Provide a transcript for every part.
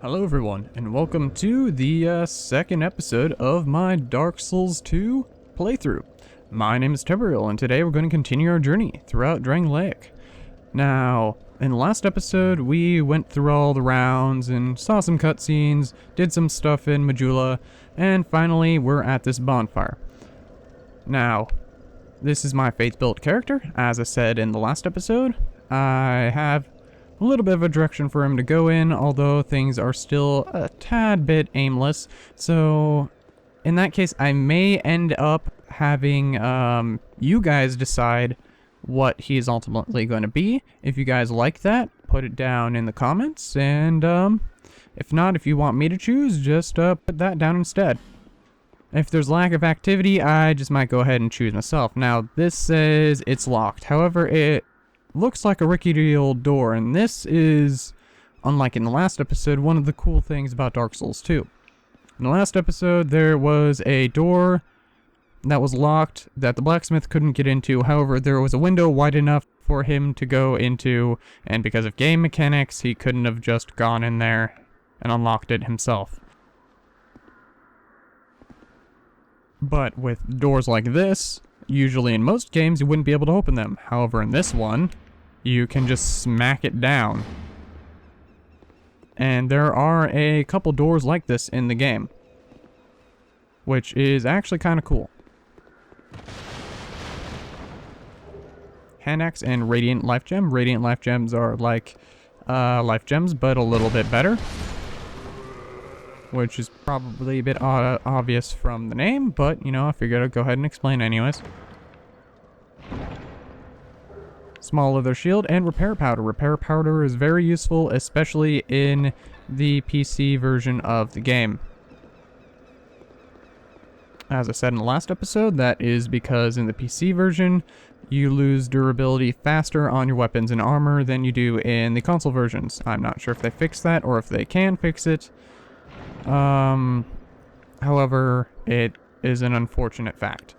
Hello everyone, and welcome to the second episode of my Dark Souls 2 playthrough. My name is Teberiel, and today we're going to continue our journey throughout Drangleic. Now, in the last episode, we went through all the rounds and saw some cutscenes, did some stuff in Majula, and finally we're at this bonfire. Now, this is my faith-built character. As I said in the last episode, I have a little bit of a direction for him to go in, although things are still a tad bit aimless. So in that case, I may end up having you guys decide what he's ultimately going to be. If you guys like that, put it down in the comments, and if not, if you want me to choose, just put that down instead. If there's lack of activity, I just might go ahead and choose myself. Now, this says it's locked. However, it looks like a rickety old door, and this is, unlike in the last episode, one of the cool things about Dark Souls 2. In the last episode, there was a door that was locked that the blacksmith couldn't get into. However, there was a window wide enough for him to go into, and because of game mechanics, he couldn't have just gone in there and unlocked it himself. But with doors like this, usually in most games you wouldn't be able to open them. However, in this one, you can just smack it down. And there are a couple doors like this in the game, which is actually kind of cool. Hand axe and radiant life gem. Radiant life gems are like life gems, but a little bit better, which is probably a bit obvious from the name, but you know, I figured I'd go ahead and explain anyways. Small leather shield and repair powder. Repair powder is very useful, especially in the PC version of the game. As I said in the last episode, that is because in the PC version, you lose durability faster on your weapons and armor than you do in the console versions. I'm not sure if they fixed that or if they can fix it. However, it is an unfortunate fact.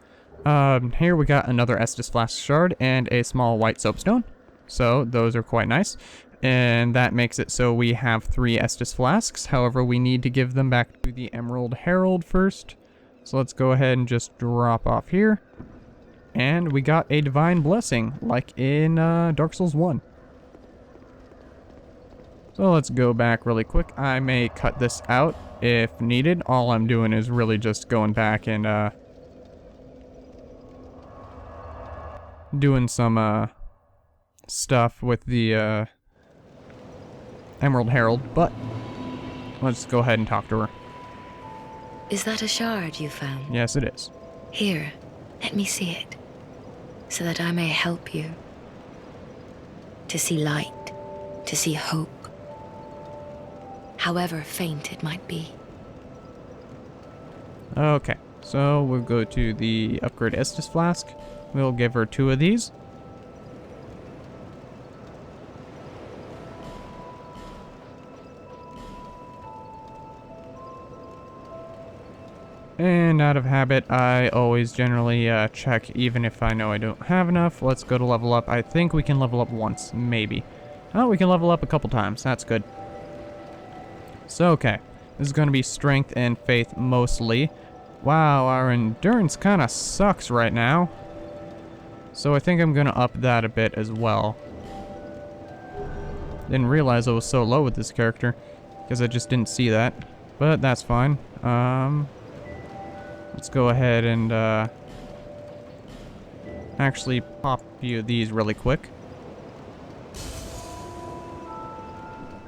Here we got another Estus Flask Shard and a small white soapstone. So, those are quite nice. And that makes it so we have 3 Estus Flasks. However, we need to give them back to the Emerald Herald first. So let's go ahead and just drop off here. And we got a Divine Blessing, like in Dark Souls 1. So let's go back really quick. I may cut this out if needed. All I'm doing is really just going back and doing some stuff with the Emerald Herald, but let's go ahead and talk to her. Is that a shard you found? Yes, it is. Here, let me see it, so that I may help you. To see light, to see hope, however faint it might be. Okay, so we'll go to the upgrade Estus Flask. We'll give her 2 of these. And out of habit, I always generally check even if I know I don't have enough. Let's go to level up. I think we can level up once, maybe. Oh, we can level up a couple times. That's good. So, okay. This is going to be strength and faith mostly. Wow, our endurance kind of sucks right now. So I think I'm going to up that a bit as well. Didn't realize I was so low with this character, because I just didn't see that. But that's fine. Let's go ahead and actually pop a few of these really quick.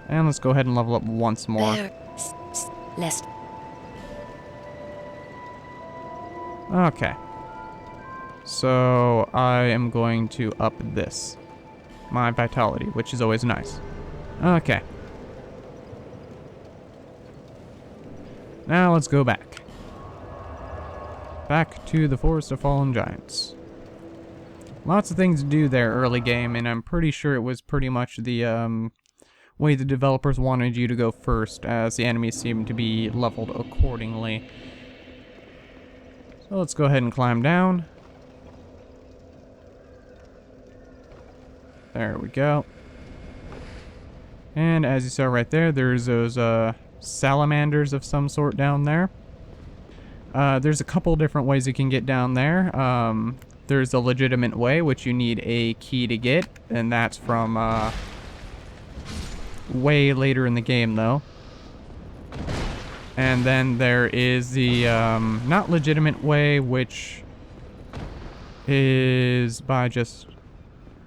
And let's go ahead and level up once more. Less. Okay. So I am going to up this. My vitality, which is always nice. Okay. Now let's go back. Back to the Forest of Fallen Giants. Lots of things to do there early game, and I'm pretty sure it was pretty much the way the developers wanted you to go first, as the enemies seem to be leveled accordingly. So let's go ahead and climb down. There we go. And as you saw right there, there's those salamanders of some sort down there. There's a couple different ways you can get down there. There's a legitimate way, which you need a key to get, and that's from way later in the game, though. And then there is the not legitimate way, which is by just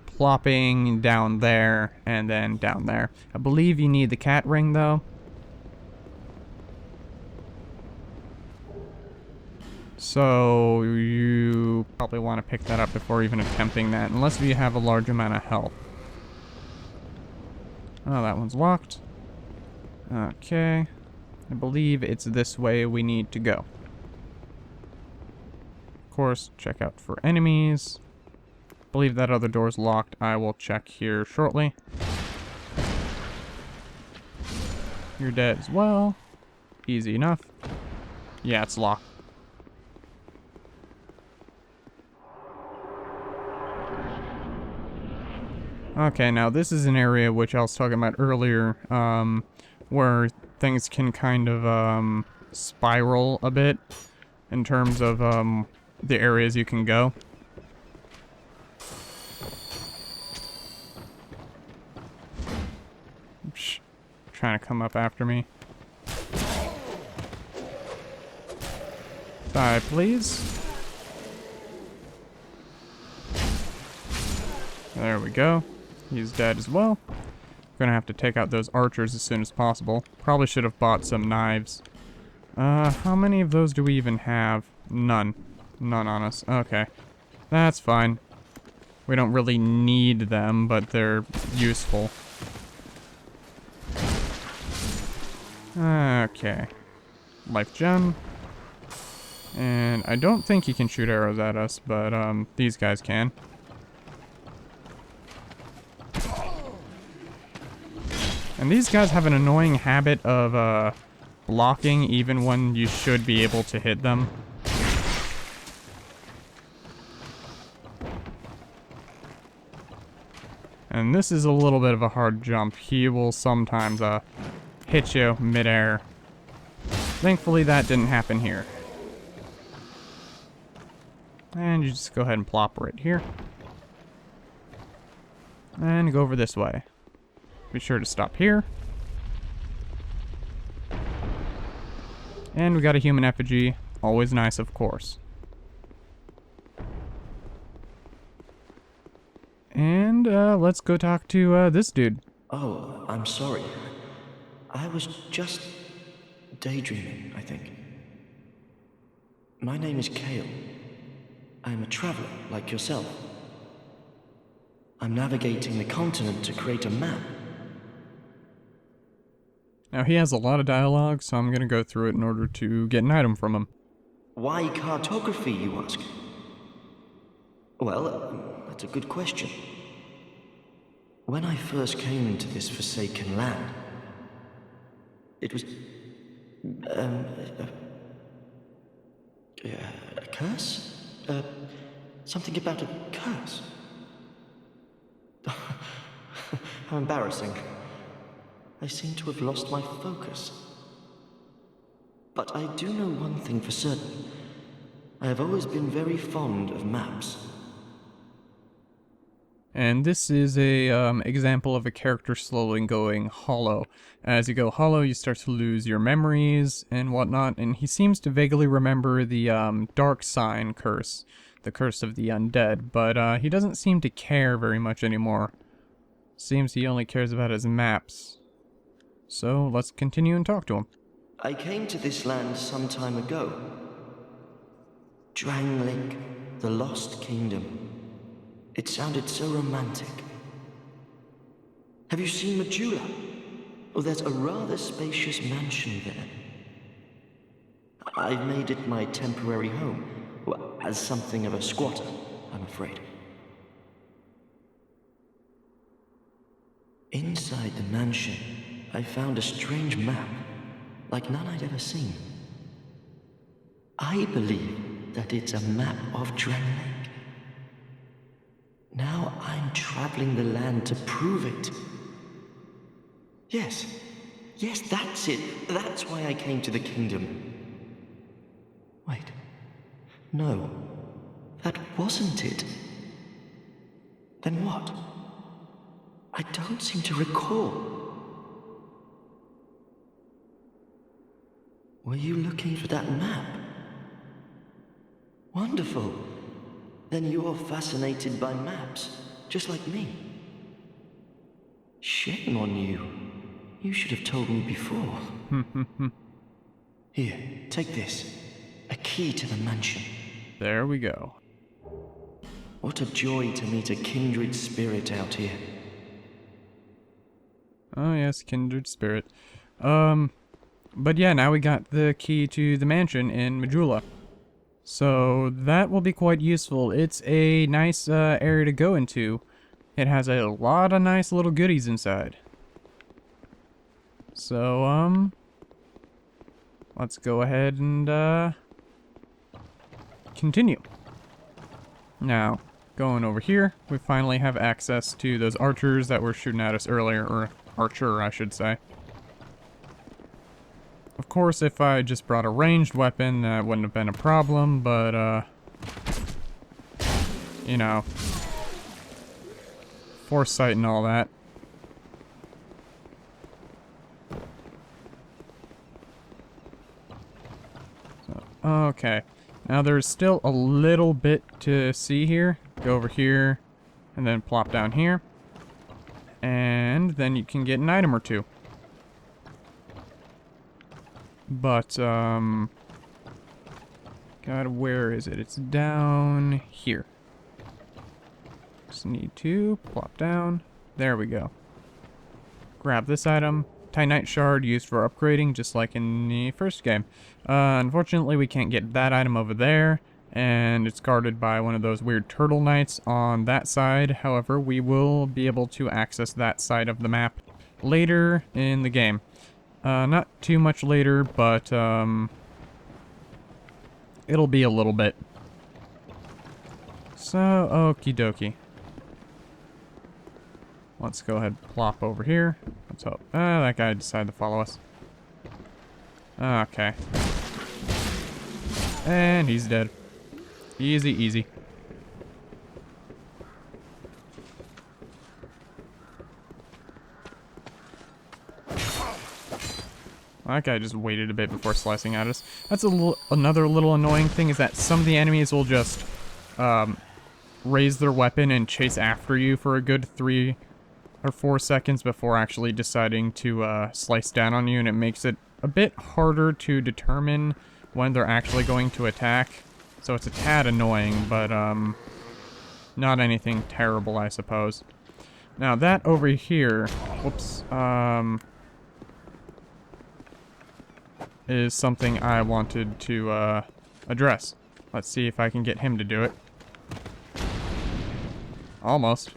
plopping down there and then down there. I believe you need the cat ring, though. So you probably want to pick that up before even attempting that, unless you have a large amount of health. Oh, that one's locked. Okay. I believe it's this way we need to go. Of course, check out for enemies. I believe that other door's locked. I will check here shortly. You're dead as well. Easy enough. Yeah, it's locked. Okay, now this is an area which I was talking about earlier, where things can kind of spiral a bit in terms of the areas you can go. Shh, trying to come up after me. Die, please. There we go. He's dead as well. Gonna have to take out those archers as soon as possible. Probably should have bought some knives. How many of those do we even have? None. None on us. Okay. That's fine. We don't really need them, but they're useful. Okay. Life gem. And I don't think he can shoot arrows at us, but these guys can. And these guys have an annoying habit of blocking even when you should be able to hit them. And this is a little bit of a hard jump. He will sometimes hit you midair. Thankfully that didn't happen here. And you just go ahead and plop right here. And go over this way. Be sure to stop here. And we got a human effigy. Always nice, of course. And let's go talk to this dude. Oh, I'm sorry. I was just daydreaming, I think. My name is Kale. I'm a traveler like yourself. I'm navigating the continent to create a map. Now, he has a lot of dialogue, so I'm going to go through it in order to get an item from him. Why cartography, you ask? Well, that's a good question. When I first came to this forsaken land, it was... a curse? Something about a curse? How embarrassing. I seem to have lost my focus. But I do know one thing for certain. I have always been very fond of maps. And this is a example of a character slowly going hollow. As you go hollow, you start to lose your memories and whatnot, and he seems to vaguely remember the dark sign curse, the curse of the undead, but he doesn't seem to care very much anymore. Seems he only cares about his maps. So let's continue and talk to him. I came to this land some time ago. Drangleic, the Lost Kingdom. It sounded so romantic. Have you seen Majula? Oh, there's a rather spacious mansion there. I've made it my temporary home. Well, as something of a squatter, I'm afraid. Inside the mansion, I found a strange map, like none I'd ever seen. I believe that it's a map of Drangleic. Now I'm traveling the land to prove it. Yes, Yes, that's it. That's why I came to the kingdom. Wait. No. That wasn't it. Then what? I don't seem to recall. Were you looking for that map? Wonderful. Then you're fascinated by maps, just like me. Shame on you. You should have told me before. Here, take this. A key to the mansion. There we go. What a joy to meet a kindred spirit out here. Oh yes, kindred spirit. But yeah, now we got the key to the mansion in Majula. So that will be quite useful. It's a nice area to go into. It has a lot of nice little goodies inside. So, let's go ahead and continue. Now, going over here, we finally have access to those archers that were shooting at us earlier, or archer, I should say. Of course, if I just brought a ranged weapon, that wouldn't have been a problem, but, you know, foresight and all that. So, okay. Now there's still a little bit to see here. Go over here, and then plop down here. And then you can get an item or two. But, God, where is it? It's down here. Just need to plop down. There we go. Grab this item. Titanite shard used for upgrading, just like in the first game. Unfortunately, we can't get that item over there, and it's guarded by one of those weird turtle knights on that side. However, we will be able to access that side of the map later in the game. Not too much later, but, it'll be a little bit. So, okie dokie. Let's go ahead and plop over here. Let's hope. That guy decided to follow us. Okay. And he's dead. Easy, easy. That guy just waited a bit before slicing at us. That's another little annoying thing, is that some of the enemies will just raise their weapon and chase after you for a good 3 or 4 seconds before actually deciding to slice down on you, and it makes it a bit harder to determine when they're actually going to attack. So it's a tad annoying, but not anything terrible, I suppose. Now that over here, whoops, is something I wanted to address. Let's see if I can get him to do it. Almost.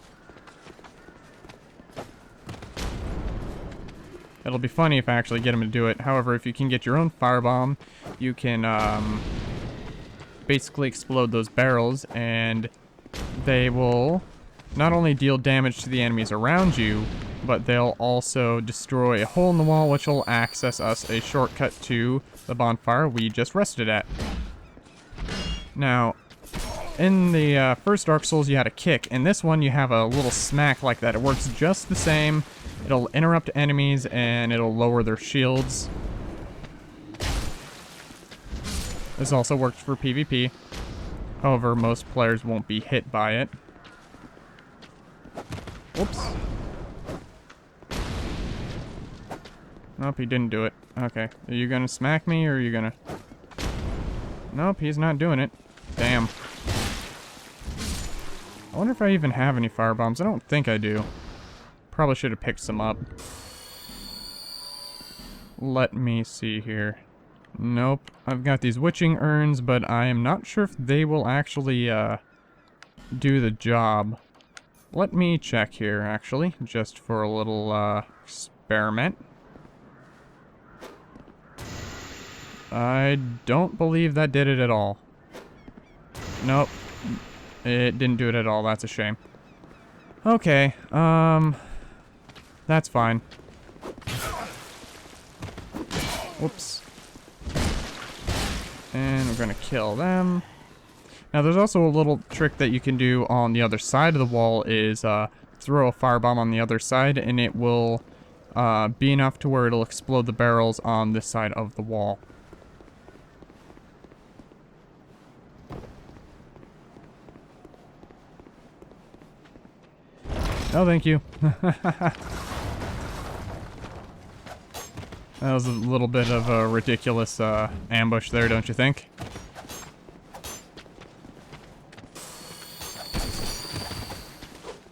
It'll be funny if I actually get him to do it. However, if you can get your own firebomb, you can basically explode those barrels, and they will not only deal damage to the enemies around you, but they'll also destroy a hole in the wall, which will access us a shortcut to the bonfire we just rested at. Now, in the first Dark Souls, you had a kick. In this one, you have a little smack like that. It works just the same. It'll interrupt enemies, and it'll lower their shields. This also works for PvP. However, most players won't be hit by it. Whoops. Nope, he didn't do it. Okay. Are you gonna smack me, or are you gonna... Nope, he's not doing it. Damn. I wonder if I even have any firebombs. I don't think I do. Probably should have picked some up. Let me see here. Nope. I've got these witching urns, but I am not sure if they will actually, do the job. Let me check here, actually, just for a little, experiment. I don't believe that did it at all. Nope. It didn't do it at all. That's a shame. Okay, that's fine. Whoops. And we're gonna kill them. Now there's also a little trick that you can do on the other side of the wall is throw a firebomb on the other side and it will be enough to where it'll explode the barrels on this side of the wall. Oh, thank you. That was a little bit of a ridiculous ambush there, don't you think?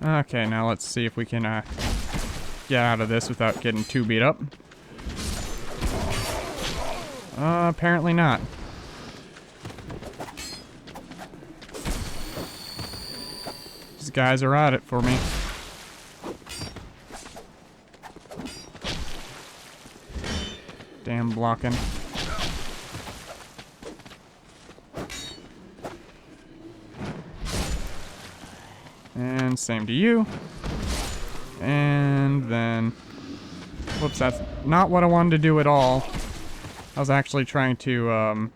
Okay, now let's see if we can get out of this without getting too beat up. Apparently not. These guys are at it for me. Damn blocking. And same to you. And then... Whoops, that's not what I wanted to do at all. I was actually trying to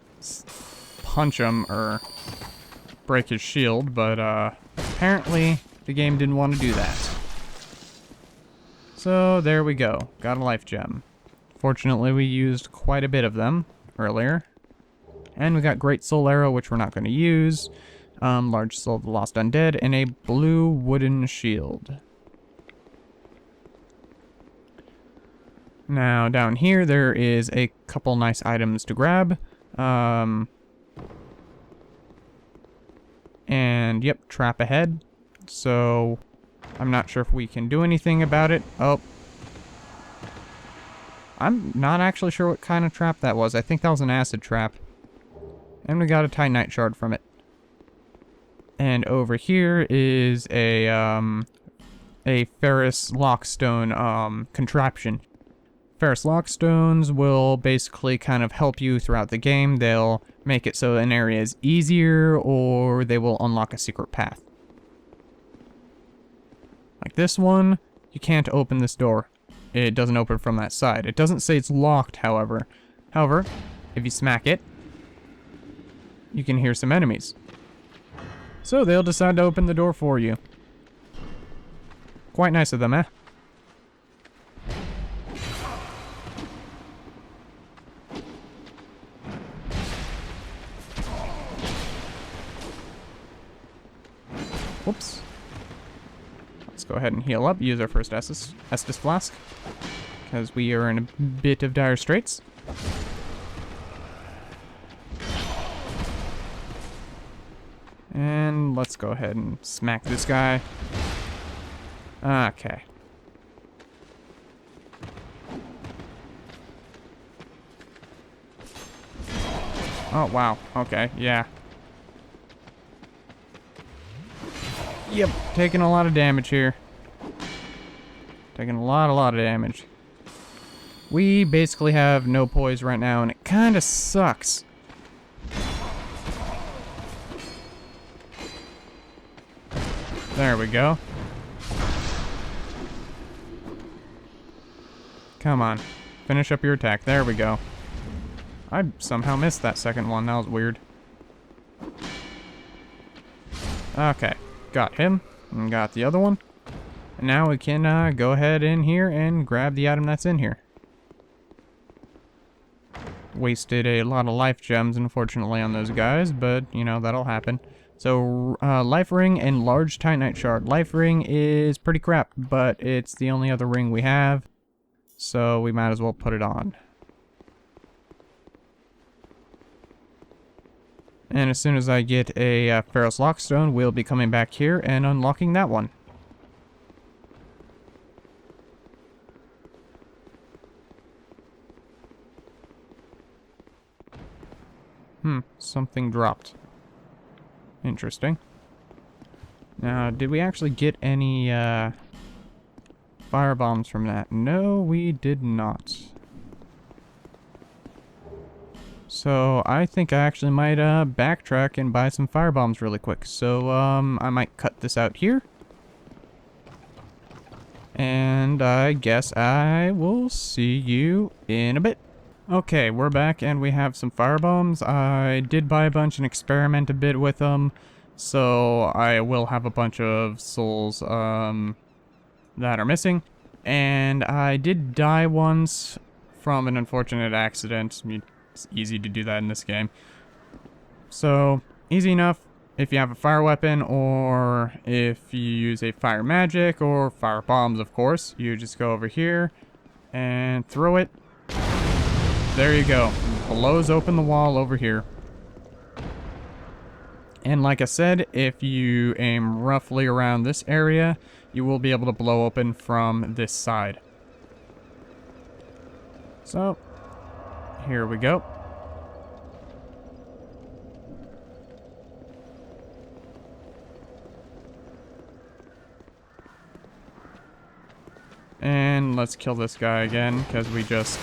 punch him or break his shield, but apparently the game didn't want to do that. So there we go. Got a life gem. Fortunately, we used quite a bit of them earlier. And we got Great Soul Arrow, which we're not going to use. Large Soul of the Lost Undead, and a blue wooden shield. Now, down here, there is a couple nice items to grab. And, yep, trap ahead. So, I'm not sure if we can do anything about it. Oh. I'm not actually sure what kind of trap that was. I think that was an acid trap. And we got a Titanite shard from it. And over here is a ferrous lockstone contraption. Ferrous lockstones will basically kind of help you throughout the game. They'll make it so an area is easier, or they will unlock a secret path. Like this one, you can't open this door. It doesn't open from that side. It doesn't say it's locked, however. However, if you smack it, you can hear some enemies. So they'll decide to open the door for you. Quite nice of them, eh? Whoops. Let's go ahead and heal up, use our first Estus Flask, because we are in a bit of dire straits. And let's go ahead and smack this guy. Okay. Oh, wow. Okay, yeah. Yep, taking a lot of damage here. Taking a lot of damage. We basically have no poise right now, and it kind of sucks. There we go. Come on. Finish up your attack. There we go. I somehow missed that second one. That was weird. Okay. Got him. And got the other one. And now we can go ahead in here and grab the item that's in here. Wasted a lot of life gems, unfortunately, on those guys, but, you know, that'll happen. So, life ring and large titanite shard. Life ring is pretty crap, but it's the only other ring we have, so we might as well put it on. And as soon as I get a Ferrous Lockstone, we'll be coming back here and unlocking that one. Something dropped. Interesting. Now, did we actually get any fire bombs from that? No, we did not. So, I think I actually might backtrack and buy some fire bombs really quick. So, I might cut this out here. And I guess I will see you in a bit. Okay, we're back and we have some firebombs. I did buy a bunch and experiment a bit with them, so I will have a bunch of souls that are missing. And I did die once from an unfortunate accident. I mean, it's easy to do that in this game. So, easy enough if you have a fire weapon, or if you use a fire magic, or fire bombs, of course. You just go over here and throw it. There you go. Blows open the wall over here. And like I said, if you aim roughly around this area, you will be able to blow open from this side. So, here we go. And let's kill this guy again, because we just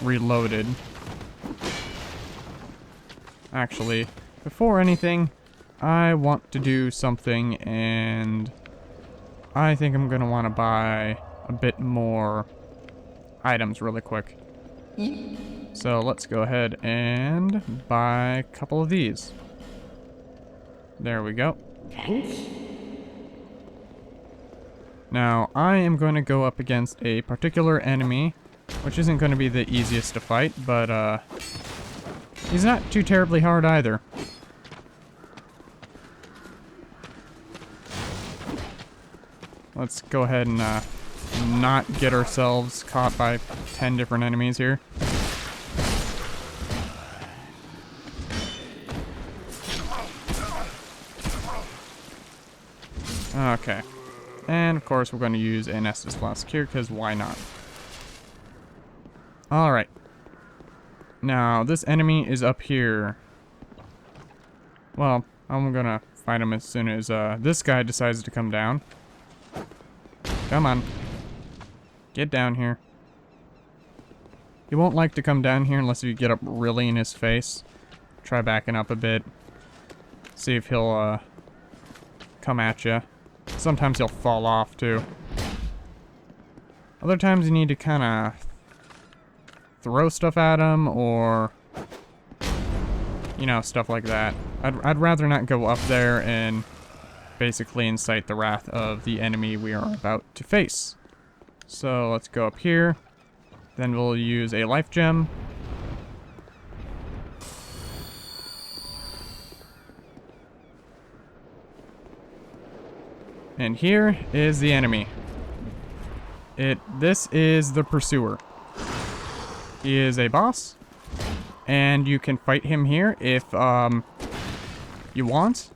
reloaded. Actually, before anything, I want to do something, and I think I'm going to want to buy a bit more items really quick. So let's go ahead and buy a couple of these. There we go. Now, I am going to go up against a particular enemy, which isn't going to be the easiest to fight, but he's not too terribly hard either. Let's go ahead and not get ourselves caught by 10 different enemies here. Okay. And of course we're going to use an Estus Flask here, because why not? Alright. Now, this enemy is up here. Well, I'm going to fight him as soon as this guy decides to come down. Come on. Get down here. He won't like to come down here unless you get up really in his face. Try backing up a bit. See if he'll come at you. Sometimes he'll fall off too. Other times you need to kind of throw stuff at him, or you know, stuff like that. I'd rather not go up there and basically incite the wrath of the enemy we are about to face. So let's go up here. Then we'll use a life gem. And here is the enemy. This is the Pursuer. He is a boss, and you can fight him here if you want,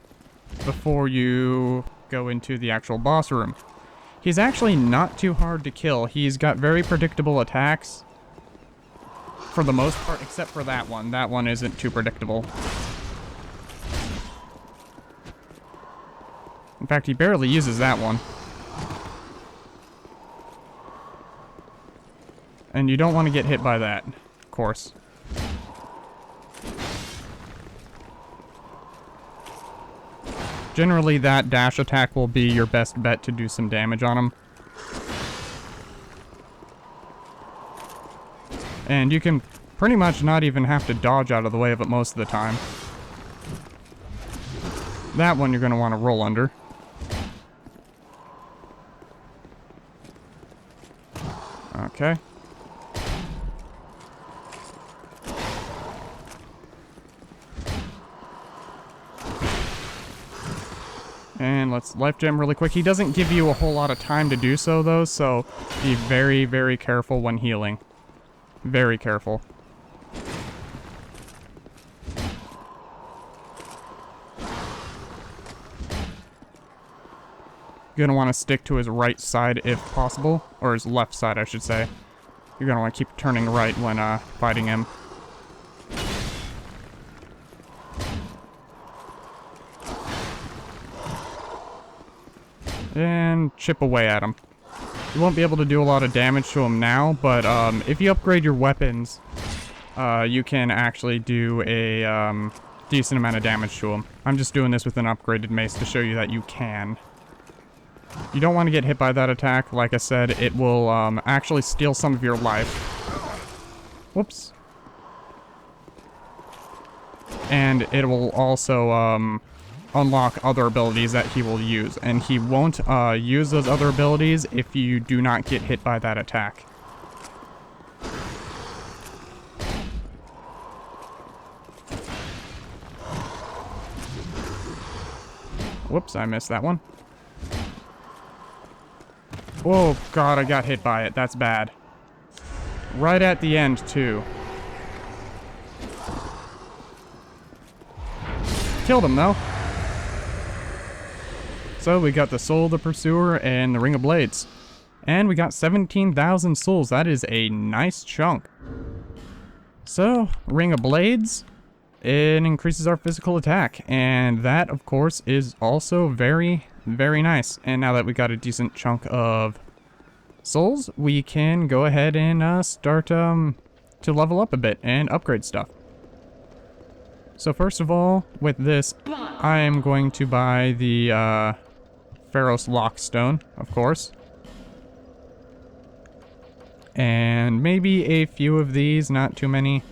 before you go into the actual boss room. He's actually not too hard to kill. He's got very predictable attacks, for the most part, except for that one. That one isn't too predictable. In fact, he barely uses that one. And you don't want to get hit by that, of course. Generally, that dash attack will be your best bet to do some damage on him. And you can pretty much not even have to dodge out of the way of it most of the time. That one you're going to want to roll under. Okay. And let's life gem really quick. He doesn't give you a whole lot of time to do so, though, so be very, very careful when healing. Very careful. You're going to want to stick to his right side if possible. Or his left side, I should say. You're going to want to keep turning right when fighting him. And chip away at him. You won't be able to do a lot of damage to him now, but if you upgrade your weapons, you can actually do a decent amount of damage to him. I'm just doing this with an upgraded mace to show you that you can. You don't want to get hit by that attack. Like I said, it will actually steal some of your life. Whoops. And it will also unlock other abilities that he will use. And he won't use those other abilities if you do not get hit by that attack. Whoops, I missed that one. Oh god, I got hit by it. That's bad. Right at the end, too. Killed him, though. So we got the Soul of the Pursuer and the Ring of Blades. And we got 17,000 souls. That is a nice chunk. So, Ring of Blades, it increases our physical attack. And that, of course, is also very, very nice. And now that we got a decent chunk of souls, we can go ahead and start to level up a bit and upgrade stuff. So first of all, with this, I am going to buy the Pharos Lockstone, of course. And maybe a few of these, not too many.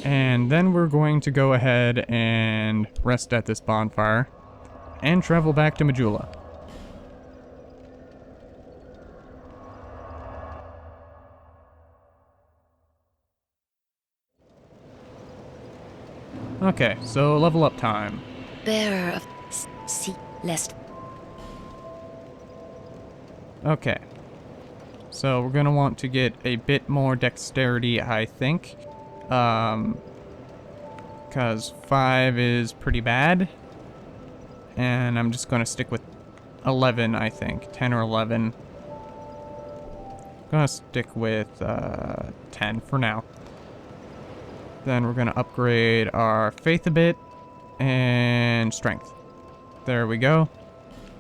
And then we're going to go ahead and rest at this bonfire and travel back to Majula. Okay, so level up time. Bearer of sea lest. Okay. So we're gonna want to get a bit more dexterity, I think. Cause 5 is pretty bad. And I'm just gonna stick with 11, I think. 10 or 11. Gonna stick with 10 for now. Then we're gonna upgrade our faith a bit and strength. There we go.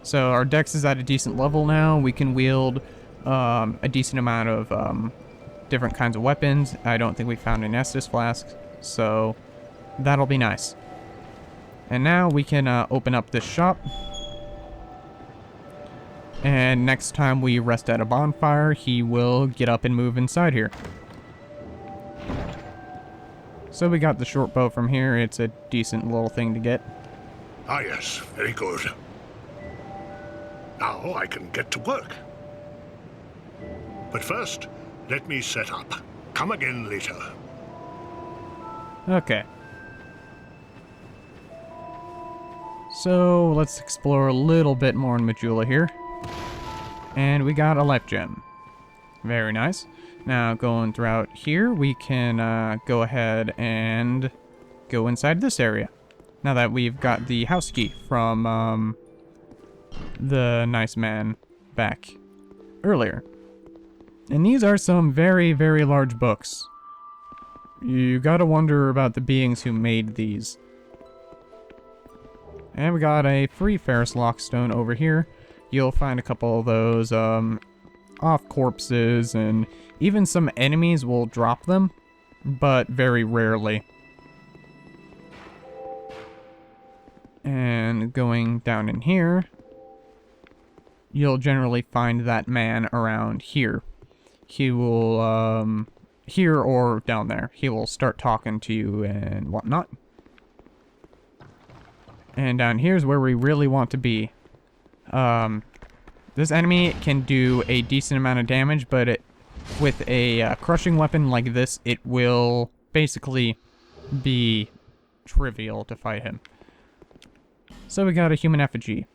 So our dex is at a decent level now. We can wield a decent amount of different kinds of weapons. I don't think we found an Estus flask, so that'll be nice. And now we can open up this shop. And next time we rest at a bonfire, he will get up and move inside here. So we got the short bow from here. It's a decent little thing to get. Ah, yes, very good. Now I can get to work. But first, let me set up. Come again later. Okay. So let's explore a little bit more in Majula here. And we got a life gem. Very nice. Now, going throughout here, we can go ahead and go inside this area. Now that we've got the house key from the nice man back earlier. And these are some very, very large books. You gotta wonder about the beings who made these. And we got a free Pharos Lockstone over here. You'll find a couple of those off corpses, and even some enemies will drop them, but very rarely. And going down in here, you'll generally find that man around here. He will, here or down there, he will start talking to you and whatnot. And down here's where we really want to be. This enemy can do a decent amount of damage, but with a crushing weapon like this, it will basically be trivial to fight him. So we got a human effigy.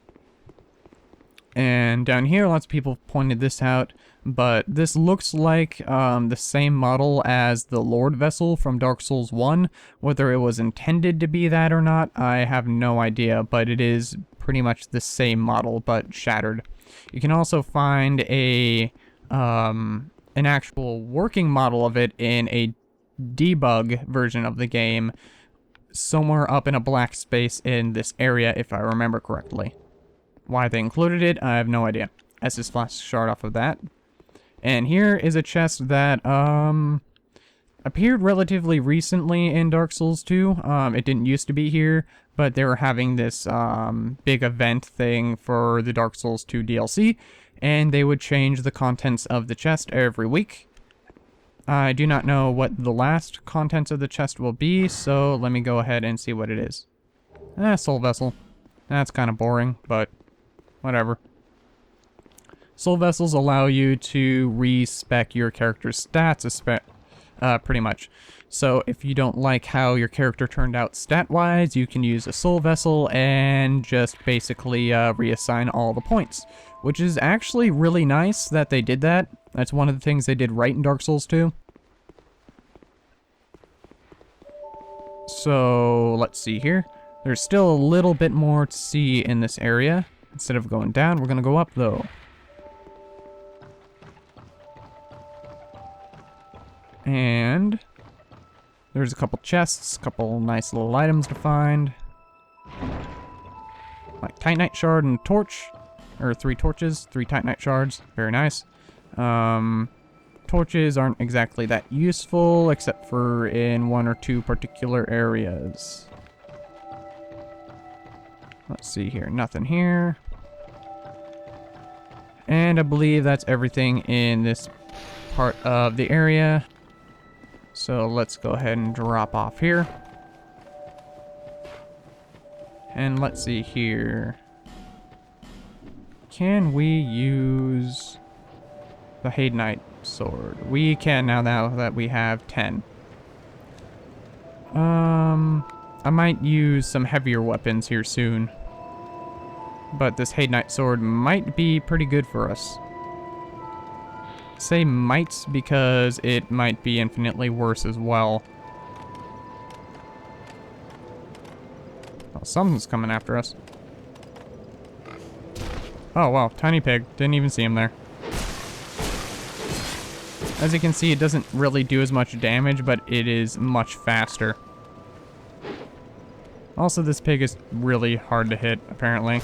And down here, lots of people pointed this out, but this looks like the same model as the Lord Vessel from Dark Souls 1. Whether it was intended to be that or not, I have no idea, but it is pretty much the same model, but shattered. You can also find an actual working model of it in a debug version of the game somewhere up in a black space in this area, if I remember correctly. Why they included it, I have no idea. Estus flask shard off of that. And here is a chest that appeared relatively recently in Dark Souls 2. It didn't used to be here, but they were having this big event thing for the Dark Souls 2 DLC, and they would change the contents of the chest every week. I do not know what the last contents of the chest will be, so let me go ahead and see what it is. Soul Vessel. That's kind of boring, but whatever. Soul Vessels allow you to respec your character's stats, pretty much. So if you don't like how your character turned out stat-wise, you can use a Soul Vessel and just basically reassign all the points. Which is actually really nice that they did that. That's one of the things they did right in Dark Souls 2. So, let's see here. There's still a little bit more to see in this area. Instead of going down, we're going to go up, though. And there's a couple chests, a couple nice little items to find. Like Titanite Shard and Torch. Or 3 torches, 3 Titanite Shards. Very nice. Torches aren't exactly that useful, except for in 1 or 2 particular areas. Let's see here. Nothing here. And I believe that's everything in this part of the area. So let's go ahead and drop off here. And let's see here. Can we use the Hadenite sword? We can now that we have 10. I might use some heavier weapons here soon. But this Hadenite sword might be pretty good for us. Say might because it might be infinitely worse as well. Oh, something's coming after us. Oh, wow. Tiny pig. Didn't even see him there. As you can see, it doesn't really do as much damage, but it is much faster. Also, this pig is really hard to hit, apparently.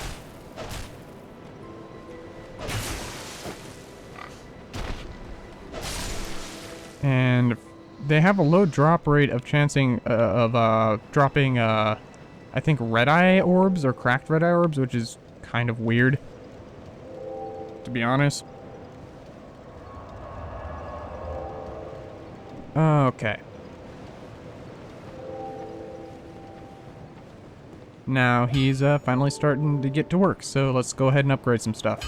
And they have a low drop rate of chancing of dropping, I think, red-eye orbs or cracked red-eye orbs, which is kind of weird, to be honest. Okay. Now he's finally starting to get to work, so let's go ahead and upgrade some stuff.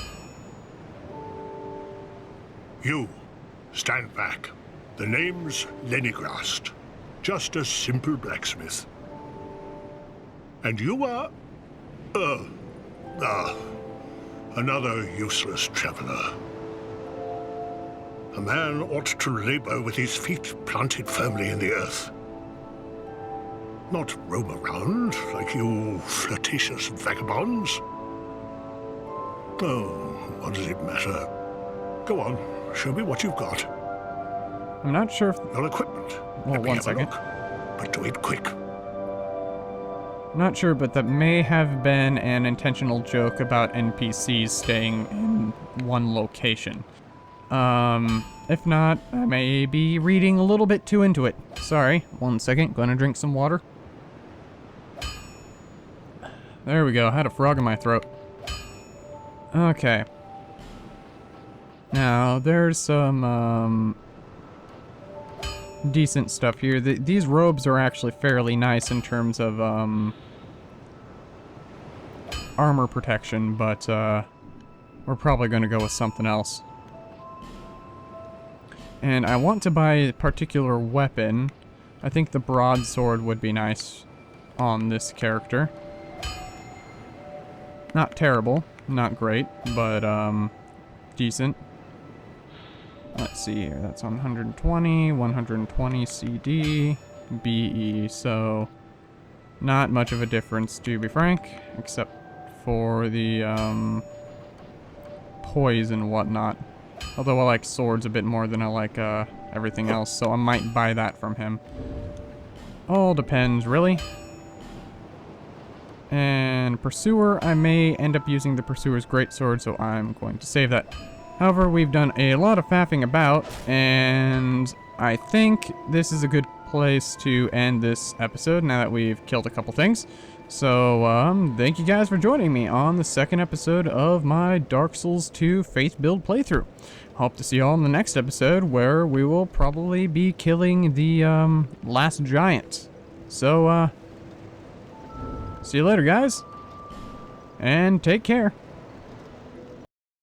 You, stand back. The name's Lenigrast. Just a simple blacksmith. And you are... another useless traveler. A man ought to labor with his feet planted firmly in the earth. Not roam around like you flirtatious vagabonds. Oh, what does it matter? Go on, show me what you've got. I'm not sure if... Your equipment. Well, one second. But do it quick. Not sure, but that may have been an intentional joke about NPCs staying in one location. If not, I may be reading a little bit too into it. Sorry, one second, gonna drink some water. There we go, I had a frog in my throat. Okay. Now, there's some, decent stuff here. These robes are actually fairly nice in terms of, armor protection, but, we're probably gonna go with something else. And I want to buy a particular weapon. I think the broadsword would be nice on this character. Not terrible, not great, but decent. Let's see here, that's on 120 CD, BE, so not much of a difference, to be frank, except for the poise and whatnot. Although I like swords a bit more than I like everything else, so I might buy that from him. All depends, really. And Pursuer, I may end up using the Pursuer's Greatsword, so I'm going to save that. However, we've done a lot of faffing about, and I think this is a good place to end this episode now that we've killed a couple things. So, thank you guys for joining me on the second episode of my Dark Souls 2 Faith Build playthrough. hope to see y'all in the next episode, where we will probably be killing the last giant. So, see you later, guys, and take care.